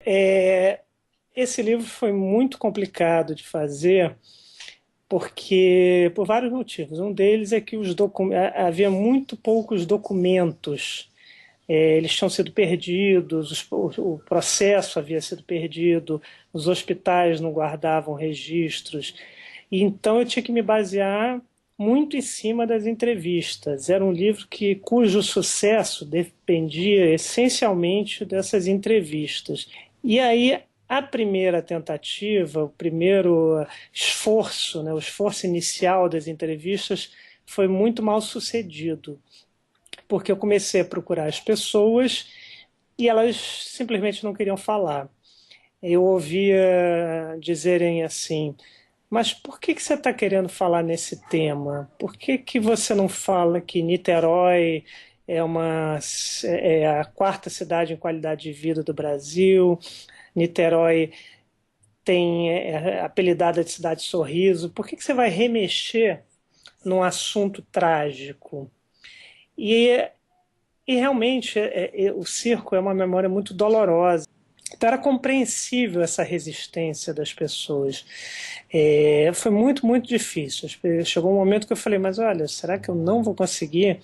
É, esse livro foi muito complicado de fazer porque por vários motivos. Um deles é que havia muito poucos documentos. Eles tinham sido perdidos, o processo havia sido perdido, os hospitais não guardavam registros. E então eu tinha que me basear muito em cima das entrevistas. Era um livro cujo sucesso dependia essencialmente dessas entrevistas. E aí a primeira tentativa, o primeiro esforço, né, o esforço inicial das entrevistas foi muito mal sucedido, porque eu comecei a procurar as pessoas e elas simplesmente não queriam falar. Eu ouvia dizerem assim: mas por que você está querendo falar nesse tema? Por que você não fala que Niterói é a quarta cidade em qualidade de vida do Brasil? Niterói é apelidada de cidade sorriso. Por que você vai remexer num assunto trágico? E, e realmente o circo é uma memória muito dolorosa. Então era compreensível essa resistência das pessoas. Foi muito, muito difícil. Chegou um momento que eu falei, mas olha, será que eu não vou conseguir?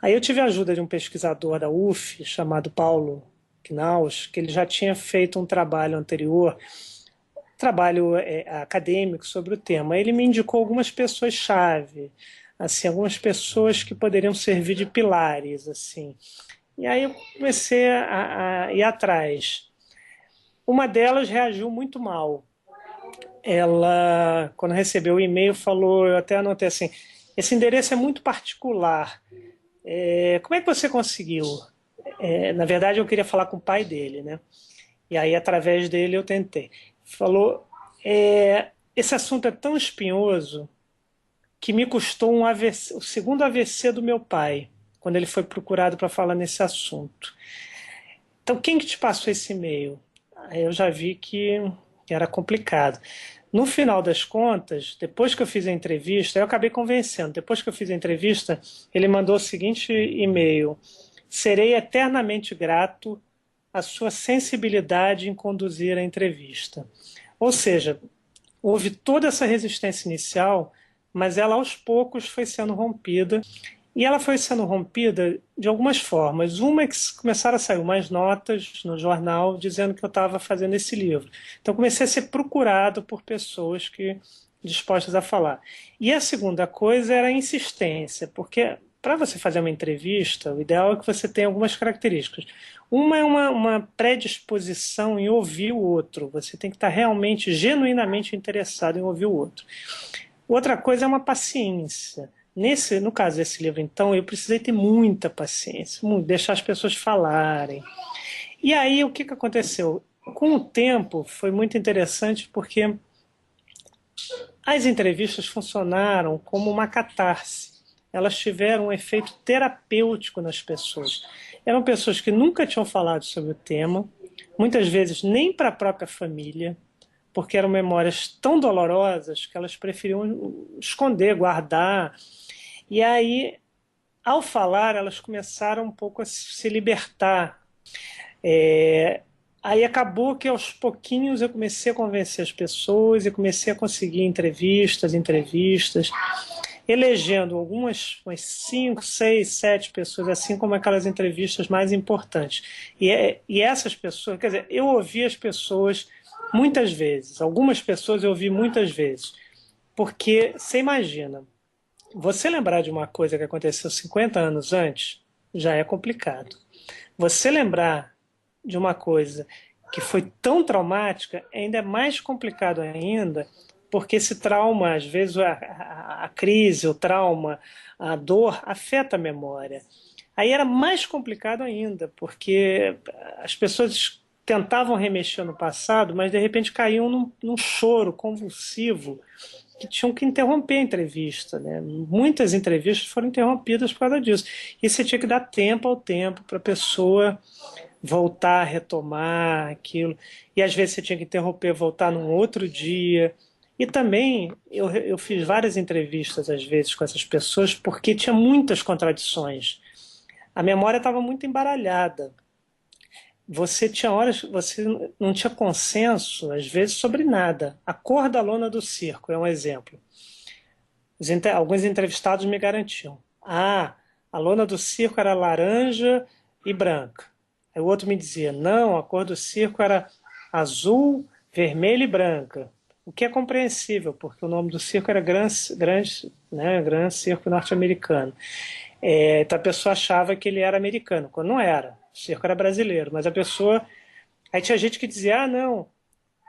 Aí eu tive a ajuda de um pesquisador da UF, chamado Paulo Knaus, que ele já tinha feito um trabalho anterior, trabalho acadêmico sobre o tema. Ele me indicou algumas pessoas-chave, assim, algumas pessoas que poderiam servir de pilares, assim. E aí eu comecei a ir atrás. Uma delas reagiu muito mal. Ela, quando recebeu o e-mail, falou, eu até anotei assim, esse endereço é muito particular. Como é que você conseguiu? Na verdade, eu queria falar com o pai dele, né? E aí, através dele, eu tentei. Falou, esse assunto é tão espinhoso que me custou um AVC, o segundo AVC do meu pai, quando ele foi procurado para falar nesse assunto. Então, quem que te passou esse e-mail? Aí eu já vi que era complicado. No final das contas, depois que eu fiz a entrevista, eu acabei convencendo. Depois que eu fiz a entrevista, ele mandou o seguinte e-mail: serei eternamente grato à sua sensibilidade em conduzir a entrevista. Ou seja, houve toda essa resistência inicial, mas ela aos poucos foi sendo rompida. E ela foi sendo rompida de algumas formas. Uma é que começaram a sair mais notas no jornal dizendo que eu estava fazendo esse livro. Então comecei a ser procurado por pessoas que dispostas a falar. E a segunda coisa era a insistência, porque para você fazer uma entrevista, o ideal é que você tenha algumas características. Uma é uma predisposição em ouvir o outro. Você tem que estar realmente, genuinamente interessado em ouvir o outro. Outra coisa é uma paciência. No caso desse livro, então, eu precisei ter muita paciência, deixar as pessoas falarem. E aí, o que aconteceu? Com o tempo, foi muito interessante porque as entrevistas funcionaram como uma catarse. Elas tiveram um efeito terapêutico nas pessoas. Eram pessoas que nunca tinham falado sobre o tema, muitas vezes nem para a própria família, porque eram memórias tão dolorosas que elas preferiam esconder, guardar. E aí, ao falar, elas começaram um pouco a se libertar. Aí acabou que aos pouquinhos eu comecei a convencer as pessoas e comecei a conseguir entrevistas, elegendo umas 5, 6, 7 pessoas, assim como aquelas entrevistas mais importantes. E essas pessoas, quer dizer, eu ouvi as pessoas muitas vezes, algumas pessoas eu ouvi muitas vezes, porque você imagina, você lembrar de uma coisa que aconteceu 50 anos antes já é complicado. Você lembrar de uma coisa que foi tão traumática ainda é mais complicado ainda, porque esse trauma, às vezes a crise, o trauma, a dor afeta a memória. Aí era mais complicado ainda, porque as pessoas tentavam remexer no passado, mas de repente caíam num choro convulsivo que tinham que interromper a entrevista, né? Muitas entrevistas foram interrompidas por causa disso. E você tinha que dar tempo ao tempo para a pessoa voltar a retomar aquilo. E às vezes você tinha que interromper, voltar num outro dia. E também eu fiz várias entrevistas, às vezes, com essas pessoas, porque tinha muitas contradições. A memória estava muito embaralhada. você tinha horas, você não tinha consenso, às vezes, sobre nada. A cor da lona do circo é um exemplo. Alguns entrevistados me garantiam. Ah, a lona do circo era laranja e branca. Aí o outro me dizia, não, a cor do circo era azul, vermelha e branca. O que é compreensível, porque o nome do circo era Grand Circo Norte-Americano. Então a pessoa achava que ele era americano, quando não era. O circo era brasileiro, mas a pessoa... Aí tinha gente que dizia, ah, não,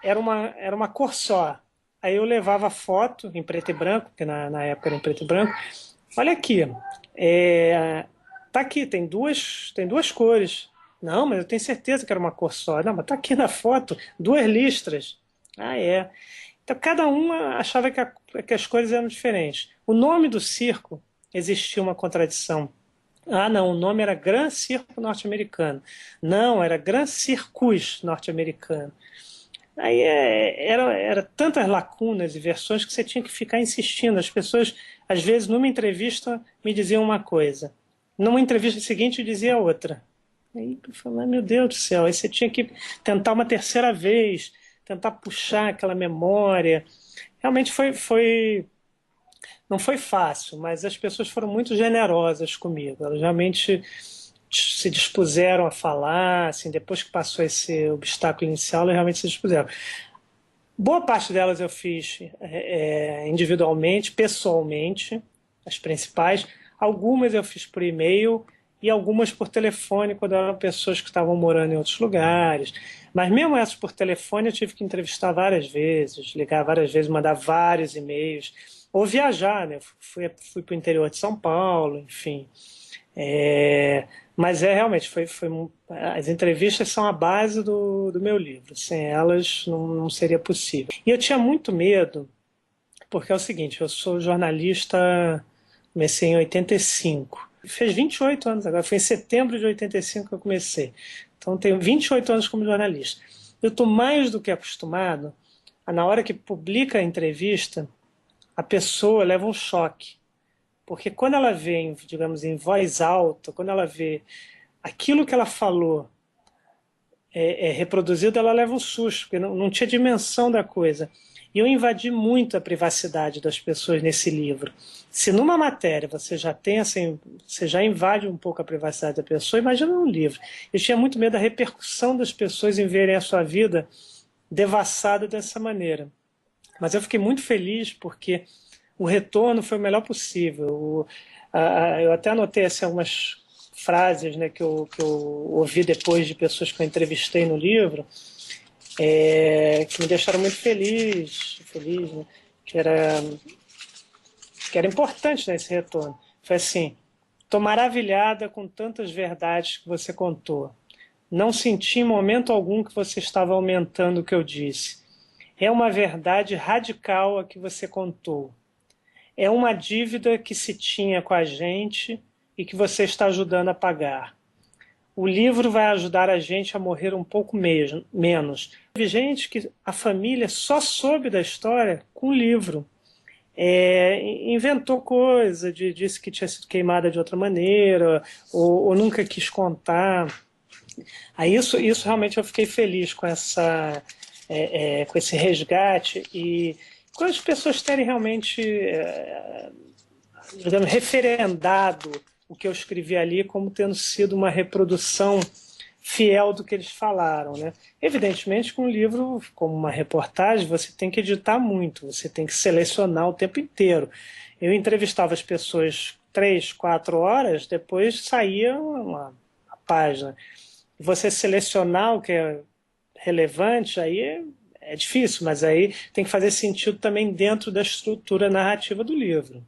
era uma cor só. Aí eu levava foto em preto e branco, porque na época era em preto e branco. Olha aqui, tá aqui, tem duas cores. Não, mas eu tenho certeza que era uma cor só. Não, mas tá aqui na foto, duas listras. Ah, é. Então cada uma achava que as cores eram diferentes. O nome do circo existia uma contradição. Ah, não, o nome era Gran Circo Norte-Americano. Não, era Gran Circus Norte-Americano. Aí era tantas lacunas e versões que você tinha que ficar insistindo. As pessoas, às vezes, numa entrevista, me diziam uma coisa. Numa entrevista seguinte, dizia outra. Aí eu falei, meu Deus do céu, aí você tinha que tentar uma terceira vez, tentar puxar aquela memória. Realmente não foi fácil, mas as pessoas foram muito generosas comigo. Elas realmente se dispuseram a falar, assim, depois que passou esse obstáculo inicial, elas realmente se dispuseram. Boa parte delas eu fiz individualmente, pessoalmente, as principais. Algumas eu fiz por e-mail e algumas por telefone, quando eram pessoas que estavam morando em outros lugares. Mas mesmo essas por telefone eu tive que entrevistar várias vezes, ligar várias vezes, mandar vários e-mails. Ou viajar, né? Fui para o interior de São Paulo, enfim. Mas realmente, as entrevistas são a base do meu livro. Sem elas não seria possível. E eu tinha muito medo, porque é o seguinte, eu sou jornalista, comecei em 85. Fez 28 anos agora, foi em setembro de 85 que eu comecei. Então tenho 28 anos como jornalista. Eu estou mais do que acostumado na hora que publica a entrevista, a pessoa leva um choque. Porque quando ela vê, digamos, em voz alta, quando ela vê aquilo que ela falou reproduzido, ela leva um susto, porque não tinha dimensão da coisa. E eu invadi muito a privacidade das pessoas nesse livro. Se numa matéria você já tem assim, você já invade um pouco a privacidade da pessoa, imagina num livro. Eu tinha muito medo da repercussão das pessoas em verem a sua vida devassada dessa maneira. Mas eu fiquei muito feliz porque o retorno foi o melhor possível. Eu até anotei assim, algumas frases, né, que eu ouvi depois de pessoas que eu entrevistei no livro, que me deixaram muito feliz, né, que era importante, né, esse retorno. Foi assim: estou maravilhada com tantas verdades que você contou. Não senti em momento algum que você estava aumentando o que eu disse. É uma verdade radical a que você contou. É uma dívida que se tinha com a gente e que você está ajudando a pagar. O livro vai ajudar a gente a morrer um pouco menos. Teve gente que a família só soube da história com o livro. Inventou coisa, disse que tinha sido queimada de outra maneira, ou nunca quis contar. Aí isso realmente eu fiquei feliz com com esse resgate e quando as pessoas terem realmente digamos, referendado o que eu escrevi ali como tendo sido uma reprodução fiel do que eles falaram, né? Evidentemente, com um livro como uma reportagem, você tem que editar muito, você tem que selecionar o tempo inteiro. Eu entrevistava as pessoas 3, 4 horas, depois saía uma página. Você selecionar o que é relevante, aí é difícil, mas aí tem que fazer sentido também dentro da estrutura narrativa do livro.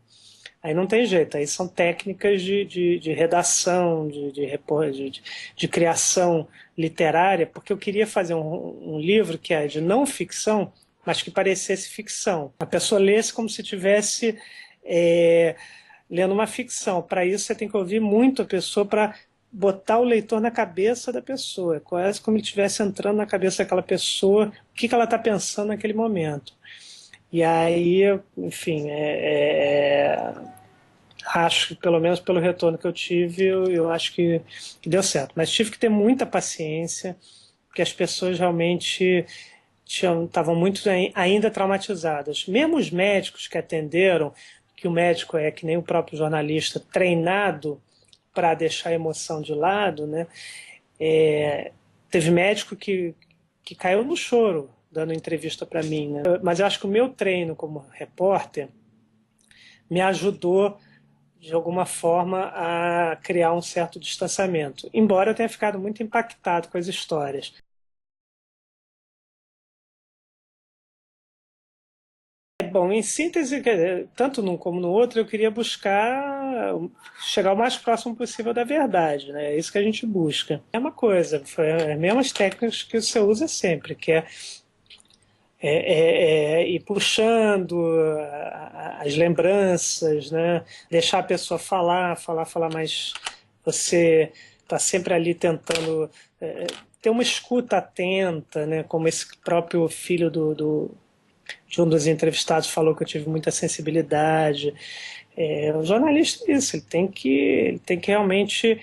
Aí não tem jeito, aí são técnicas de redação, de criação literária, porque eu queria fazer um livro que é de não ficção, mas que parecesse ficção. A pessoa lesse como se estivesse lendo uma ficção. Para isso você tem que ouvir muito a pessoa para botar o leitor na cabeça da pessoa, quase como ele estivesse entrando na cabeça daquela pessoa, o que ela está pensando naquele momento. E aí, enfim, Acho que, pelo menos pelo retorno que eu tive, eu acho que deu certo. Mas tive que ter muita paciência, porque as pessoas realmente estavam muito ainda traumatizadas. Mesmo os médicos que atenderam, que o médico é que nem o próprio jornalista, treinado para deixar a emoção de lado, né? Teve médico que caiu no choro dando entrevista para mim, né? Mas eu acho que o meu treino como repórter me ajudou de alguma forma a criar um certo distanciamento, embora eu tenha ficado muito impactado com as histórias. Bom, em síntese, tanto num como no outro, eu queria buscar chegar o mais próximo possível da verdade, né? É isso que a gente busca. É uma coisa, foi as mesmas técnicas que você usa sempre, que é ir puxando as lembranças, né? Deixar a pessoa falar, mas você está sempre ali tentando ter uma escuta atenta, né? Como esse próprio filho de um dos entrevistados falou que eu tive muita sensibilidade. O jornalista é isso, ele tem que realmente.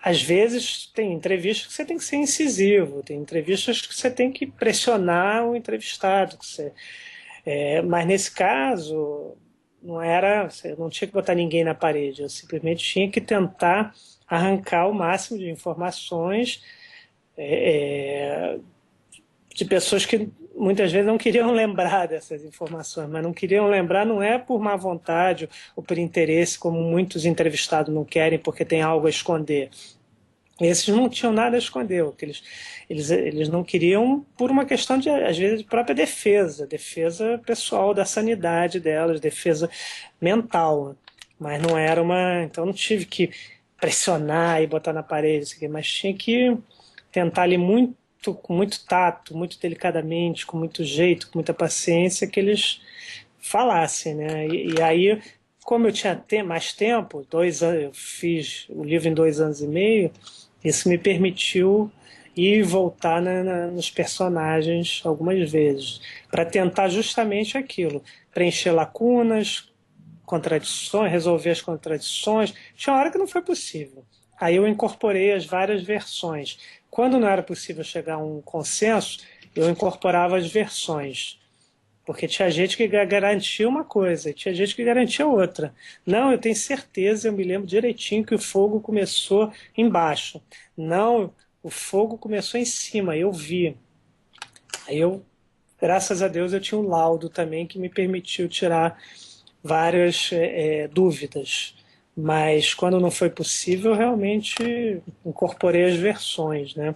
Às vezes tem entrevistas que você tem que ser incisivo, tem entrevistas que você tem que pressionar o entrevistado. Mas nesse caso, não era, você não tinha que botar ninguém na parede, eu simplesmente tinha que tentar arrancar o máximo de informações é, de pessoas que muitas vezes não queriam lembrar dessas informações, mas não queriam lembrar não é por má vontade ou por interesse, como muitos entrevistados não querem porque tem algo a esconder. Esses não tinham nada a esconder, eles não queriam por uma questão de, às vezes, de própria defesa, defesa pessoal da sanidade delas, defesa mental. Mas não era uma. Então não tive que pressionar e botar na parede, mas tinha que tentar ali com muito tato, muito delicadamente, com muito jeito, com muita paciência, que eles falassem, né? E aí, como eu tinha mais tempo, 2 anos, eu fiz o livro em 2 anos e meio, isso me permitiu ir e voltar nos personagens algumas vezes, para tentar justamente aquilo, preencher lacunas, contradições, resolver as contradições. Tinha uma hora que não foi possível. Aí eu incorporei as várias versões. Quando não era possível chegar a um consenso, eu incorporava as versões. Porque tinha gente que garantia uma coisa, e tinha gente que garantia outra. Não, eu tenho certeza, eu me lembro direitinho que o fogo começou embaixo. Não, o fogo começou em cima, eu vi. Aí eu, graças a Deus, eu tinha um laudo também que me permitiu tirar várias dúvidas. Mas quando não foi possível, eu realmente incorporei as versões, né?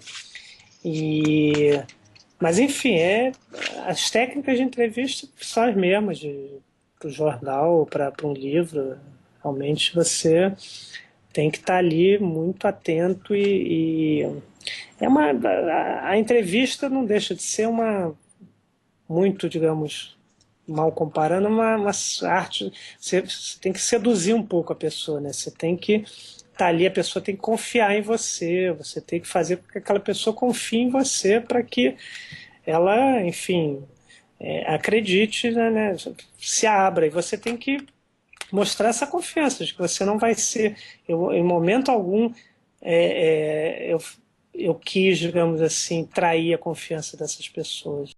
E mas, enfim, as técnicas de entrevista são as mesmas para o jornal ou para um livro. Realmente você tem que estar ali muito atento e a entrevista não deixa de ser muito, digamos, mal comparando, uma arte. Você tem que seduzir um pouco a pessoa, né? Você tem que estar ali, a pessoa tem que confiar em você, você tem que fazer com que aquela pessoa confie em você para que ela, enfim, acredite, né, se abra. E você tem que mostrar essa confiança de que você não vai ser, em momento algum, é, é, eu, eu quis, digamos assim, trair a confiança dessas pessoas.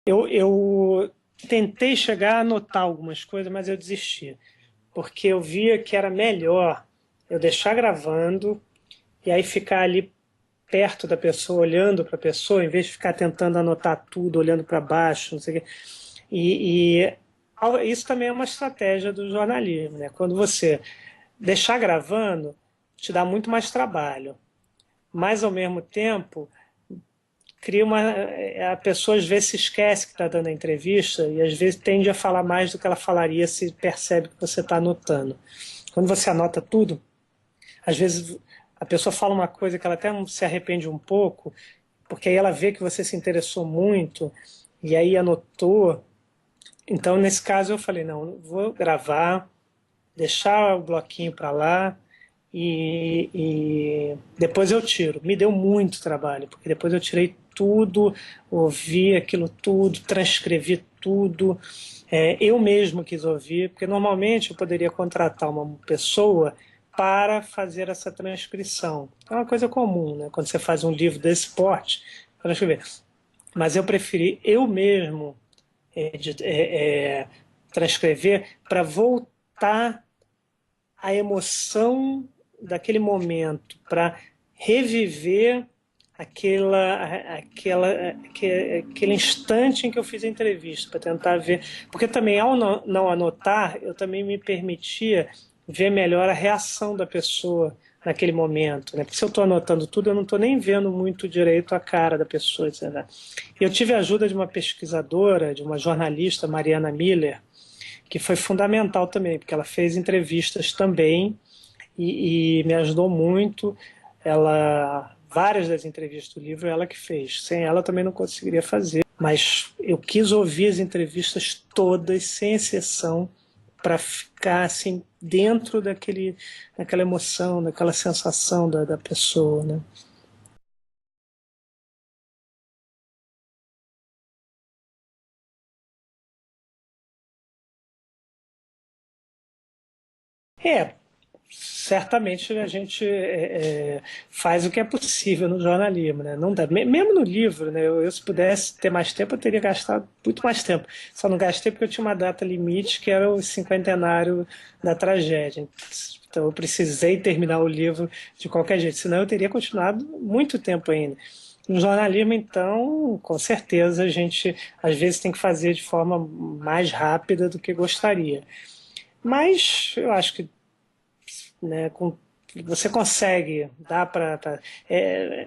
Eu tentei chegar a anotar algumas coisas, mas eu desisti, porque eu via que era melhor eu deixar gravando e aí ficar ali perto da pessoa, olhando para a pessoa, em vez de ficar tentando anotar tudo, olhando para baixo, não sei o quê. Isso também é uma estratégia do jornalismo, né? Quando você deixar gravando, te dá muito mais trabalho, mas ao mesmo tempo cria a pessoa às vezes se esquece que está dando a entrevista e às vezes tende a falar mais do que ela falaria se percebe que você está anotando. Quando você anota tudo, às vezes a pessoa fala uma coisa que ela até se arrepende um pouco, porque aí ela vê que você se interessou muito e aí anotou. Então, nesse caso, eu falei: não, vou gravar, deixar o bloquinho para lá e depois eu tiro. Me deu muito trabalho, porque depois eu tirei tudo, ouvi aquilo tudo, transcrevi tudo. Eu mesmo quis ouvir, porque normalmente eu poderia contratar uma pessoa para fazer essa transcrição. É uma coisa comum, né? Quando você faz um livro desse porte, transcrever. Mas eu preferi eu mesmo transcrever para voltar a emoção daquele momento, para reviver aquele instante em que eu fiz a entrevista, para tentar ver. Porque também, ao não anotar, eu também me permitia ver melhor a reação da pessoa naquele momento. Né? Porque se eu estou anotando tudo, eu não estou nem vendo muito direito a cara da pessoa. Etc. Eu tive a ajuda de uma pesquisadora, de uma jornalista, Mariana Miller, que foi fundamental também, porque ela fez entrevistas também e me ajudou muito. Várias das entrevistas do livro ela que fez. Sem ela também não conseguiria fazer. Mas eu quis ouvir as entrevistas todas, sem exceção, para ficar assim dentro daquela emoção, daquela sensação da pessoa, né? É, certamente a gente faz o que é possível no jornalismo, né? Não dá, mesmo no livro, né? Se pudesse ter mais tempo, eu teria gastado muito mais tempo. Só não gastei porque eu tinha uma data limite, que era o cinquentenário da tragédia. Então eu precisei terminar o livro de qualquer jeito, senão eu teria continuado muito tempo ainda. No jornalismo, então, com certeza a gente às vezes tem que fazer de forma mais rápida do que gostaria. Mas eu acho que, né, você consegue, dá para.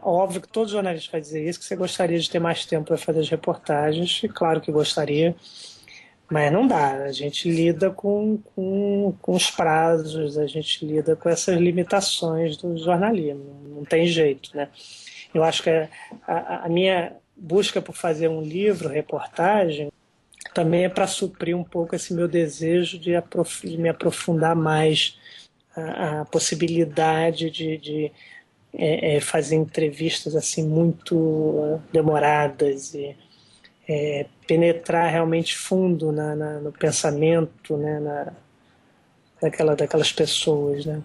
Óbvio que todo jornalista vai dizer isso, que você gostaria de ter mais tempo para fazer as reportagens, e claro que gostaria, mas não dá. A gente lida com os prazos, a gente lida com essas limitações do jornalismo, não tem jeito, né? Eu acho que a minha busca por fazer um livro, reportagem, também é para suprir um pouco esse meu desejo de me aprofundar mais a possibilidade de fazer entrevistas assim muito demoradas e penetrar realmente fundo no pensamento, né, daquelas pessoas, né?